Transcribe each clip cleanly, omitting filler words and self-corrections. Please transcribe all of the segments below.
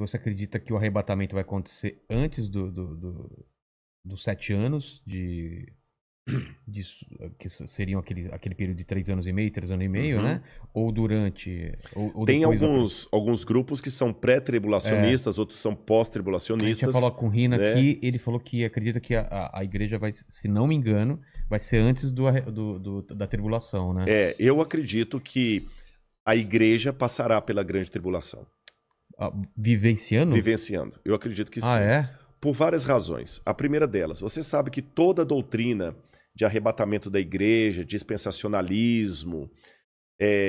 você acredita que o arrebatamento vai acontecer antes dos 7 anos que seriam aquele período de 3 anos e meio, 3 anos e meio, né? Ou durante, ou Tem depois alguns grupos que são pré-tribulacionistas, outros são A gente já pós-tribulacionistas. falou com o Rina né? aqui, ele falou que acredita que a igreja vai, se não me engano, vai ser antes da tribulação, né? Eu acredito que a igreja passará pela grande tribulação. Vivenciando? Vivenciando. Eu acredito que sim. É? Por várias razões. A primeira delas, você sabe que toda a doutrina de arrebatamento da igreja, dispensacionalismo...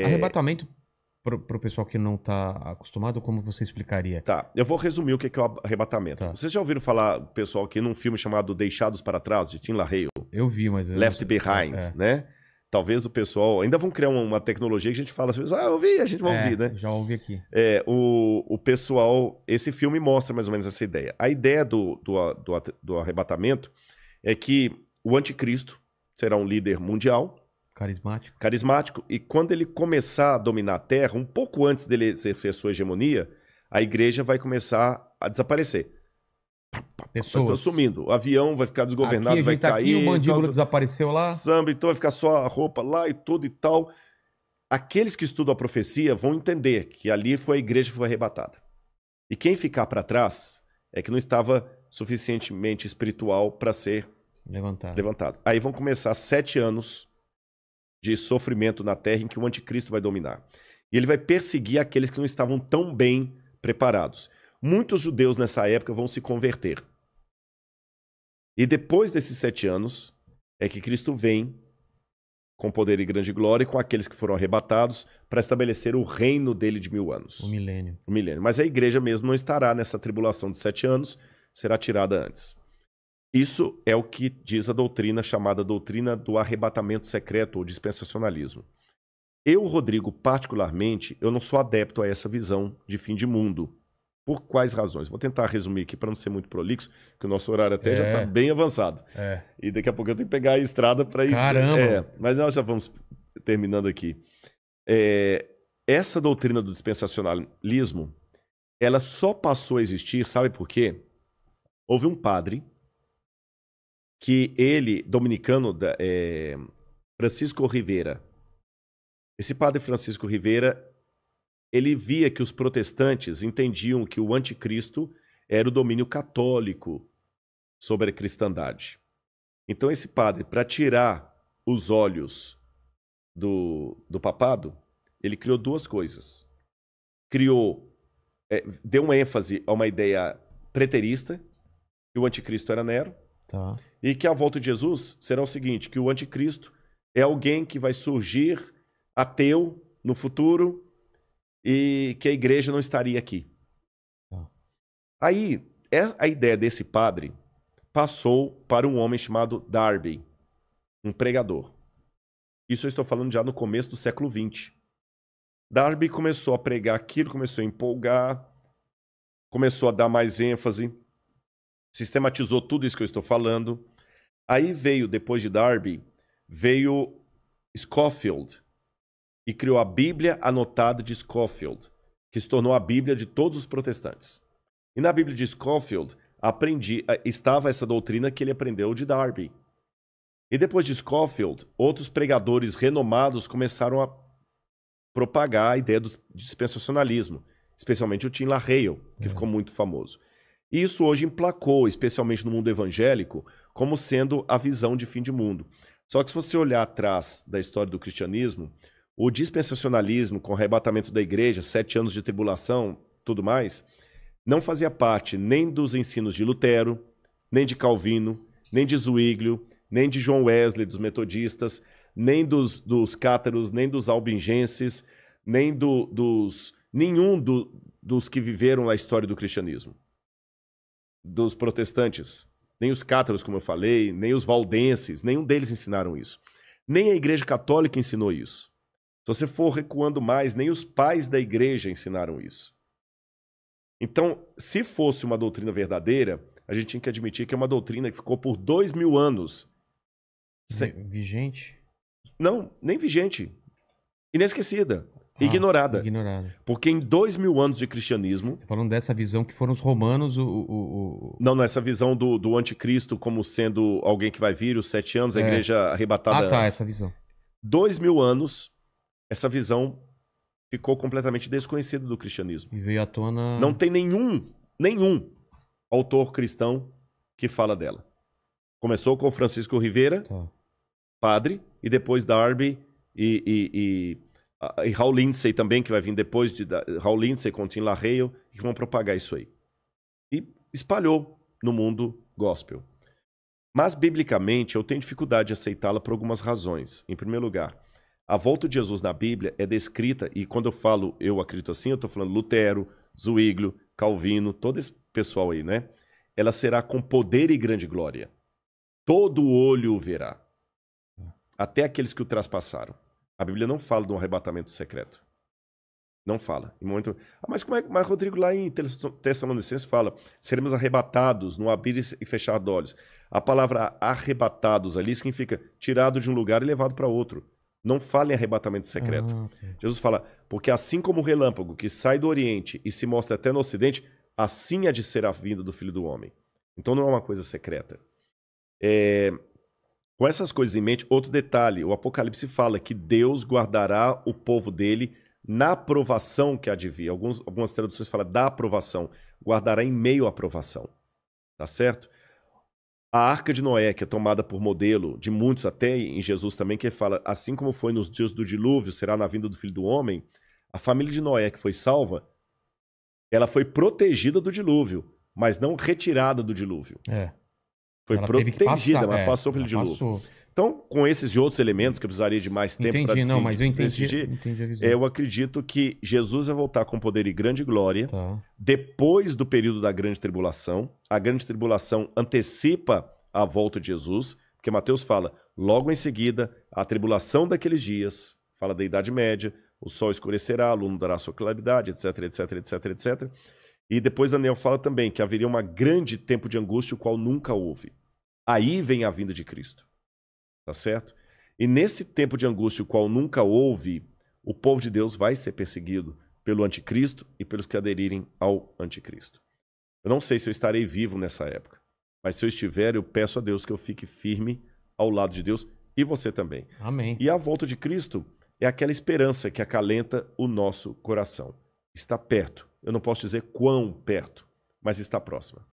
Arrebatamento, pro pessoal que não tá acostumado, como você explicaria? Tá, eu vou resumir o que é o arrebatamento. Tá. Vocês já ouviram falar, pessoal, aqui num filme chamado Deixados para Trás, de Tim LaHaye? Eu vi, mas... Left Behind, né? Talvez o pessoal... Ainda vão criar uma tecnologia que a gente fala assim, eu ouvi, a gente vai ouvir, né? Já ouvi aqui. O pessoal... Esse filme mostra mais ou menos essa ideia. A ideia do arrebatamento é que o anticristo será um líder mundial, carismático, e quando ele começar a dominar a Terra, um pouco antes dele exercer sua hegemonia, a igreja vai começar a desaparecer. Pessoas sumindo. O avião vai ficar desgovernado, aqui, vai cair. Aqui, o mandíbula desapareceu lá. Samba, então vai ficar só a roupa lá e tudo e tal. Aqueles que estudam a profecia vão entender que ali foi a igreja que foi arrebatada. E quem ficar para trás é que não estava suficientemente espiritual para ser levantado. Aí vão começar 7 anos de sofrimento na terra em que o anticristo vai dominar. E ele vai perseguir aqueles que não estavam tão bem preparados. Muitos judeus nessa época vão se converter. E depois desses 7 anos é que Cristo vem com poder e grande glória com aqueles que foram arrebatados para estabelecer o reino dele de 1000 anos. O milênio. Mas a igreja mesmo não estará nessa tribulação de 7 anos, será tirada antes. Isso é o que diz a doutrina chamada doutrina do arrebatamento secreto ou dispensacionalismo. Eu, Rodrigo, particularmente, eu não sou adepto a essa visão de fim de mundo. Por quais razões? Vou tentar resumir aqui para não ser muito prolixo, que o nosso horário até já está bem avançado. E daqui a pouco eu tenho que pegar a estrada para ir... Caramba! Mas nós já vamos terminando aqui. Essa doutrina do dispensacionalismo, ela só passou a existir, sabe por quê? Houve um padre que ele, dominicano, Francisco Rivera. Esse padre Francisco Rivera, ele via que os protestantes entendiam que o anticristo era o domínio católico sobre a cristandade. Então esse padre, para tirar os olhos do papado, ele criou 2 coisas. Deu uma ênfase a uma ideia preterista, que o anticristo era Nero, e que a volta de Jesus será o seguinte, que o anticristo é alguém que vai surgir ateu no futuro e que a igreja não estaria aqui. Aí, a ideia desse padre passou para um homem chamado Darby, um pregador. Isso eu estou falando já no começo do século XX. Darby começou a pregar aquilo, começou a empolgar, começou a dar mais ênfase, sistematizou tudo isso que eu estou falando. Aí veio, depois de Darby, veio Scofield e criou a Bíblia Anotada de Scofield, que se tornou a Bíblia de todos os protestantes. E na Bíblia de Scofield estava essa doutrina que ele aprendeu de Darby. E depois de Scofield, outros pregadores renomados começaram a propagar a ideia do dispensacionalismo, especialmente o Tim LaHaye, que ficou muito famoso. E isso hoje emplacou, especialmente no mundo evangélico, como sendo a visão de fim de mundo. Só que se você olhar atrás da história do cristianismo, o dispensacionalismo, com o arrebatamento da igreja, 7 anos de tribulação, tudo mais, não fazia parte nem dos ensinos de Lutero, nem de Calvino, nem de Zwinglio, nem de John Wesley, dos metodistas, nem dos cátaros, nem dos albingenses, nem nenhum dos que viveram a história do cristianismo. Dos protestantes, nem os cátaros, como eu falei, nem os valdenses, nenhum deles ensinaram isso. Nem a Igreja Católica ensinou isso. Se você for recuando mais, nem os pais da igreja ensinaram isso. Então, se fosse uma doutrina verdadeira, a gente tinha que admitir que é uma doutrina que ficou por 2000 anos. Vigente? Não, nem vigente. Inesquecida. ignorada. Ignorada. Porque em 2000 anos de cristianismo... Você falando dessa visão que foram os romanos, Não, essa visão do anticristo como sendo alguém que vai vir, os 7 anos, a igreja arrebatada tá, antes. essa visão. 2000 anos, essa visão ficou completamente desconhecida do cristianismo. E veio à tona... Não tem nenhum autor cristão que fala dela. Começou com Francisco Rivera, padre, e depois Darby e Hal Lindsey também, que vai vir depois de Hal Lindsey com Tim LaHaye, que vão propagar isso aí. E espalhou no mundo gospel. Mas, biblicamente, eu tenho dificuldade de aceitá-la por algumas razões. Em primeiro lugar, a volta de Jesus na Bíblia é descrita, e quando eu falo eu acredito assim, eu estou falando Lutero, Zwinglio, Calvino, todo esse pessoal aí, né? Ela será com poder e grande glória. Todo olho o verá. Até aqueles que o traspassaram. A Bíblia não fala de um arrebatamento secreto. Não fala. Em momento... mas como é que Rodrigo lá em Tessalonicenses fala? Seremos arrebatados no abrir e fechar de olhos. A palavra arrebatados ali significa tirado de um lugar e levado para outro. Não fala em arrebatamento secreto. Jesus fala, porque assim como o relâmpago que sai do Oriente e se mostra até no Ocidente, assim há de ser a vinda do Filho do Homem. Então não é uma coisa secreta. Com essas coisas em mente, outro detalhe, o Apocalipse fala que Deus guardará o povo dele na provação que há de vir. Algumas traduções falam da aprovação. Guardará em meio à provação. Tá certo? A Arca de Noé, que é tomada por modelo de muitos, até em Jesus também, que fala, assim como foi nos dias do dilúvio, será na vinda do Filho do Homem, a família de Noé que foi salva, ela foi protegida do dilúvio, mas não retirada do dilúvio. Foi ela protegida, mas passou pelo dilúvio. Passou. Então, com esses e outros elementos, que eu precisaria de mais tempo para decidir. Não, mas eu entendi a visão. Eu acredito que Jesus vai voltar com poder e grande glória depois do período da grande tribulação. A grande tribulação antecipa a volta de Jesus, porque Mateus fala, logo em seguida, a tribulação daqueles dias, fala da Idade Média, o sol escurecerá, a lua dará sua claridade, etc, etc, etc, etc. E depois Daniel fala também que haveria um grande tempo de angústia, o qual nunca houve. Aí vem a vinda de Cristo. Tá certo? E nesse tempo de angústia, o qual nunca houve, o povo de Deus vai ser perseguido pelo anticristo e pelos que aderirem ao anticristo. Eu não sei se eu estarei vivo nessa época, mas se eu estiver, eu peço a Deus que eu fique firme ao lado de Deus e você também. Amém. E a volta de Cristo é aquela esperança que acalenta o nosso coração. Está perto. Eu não posso dizer quão perto, mas está próxima.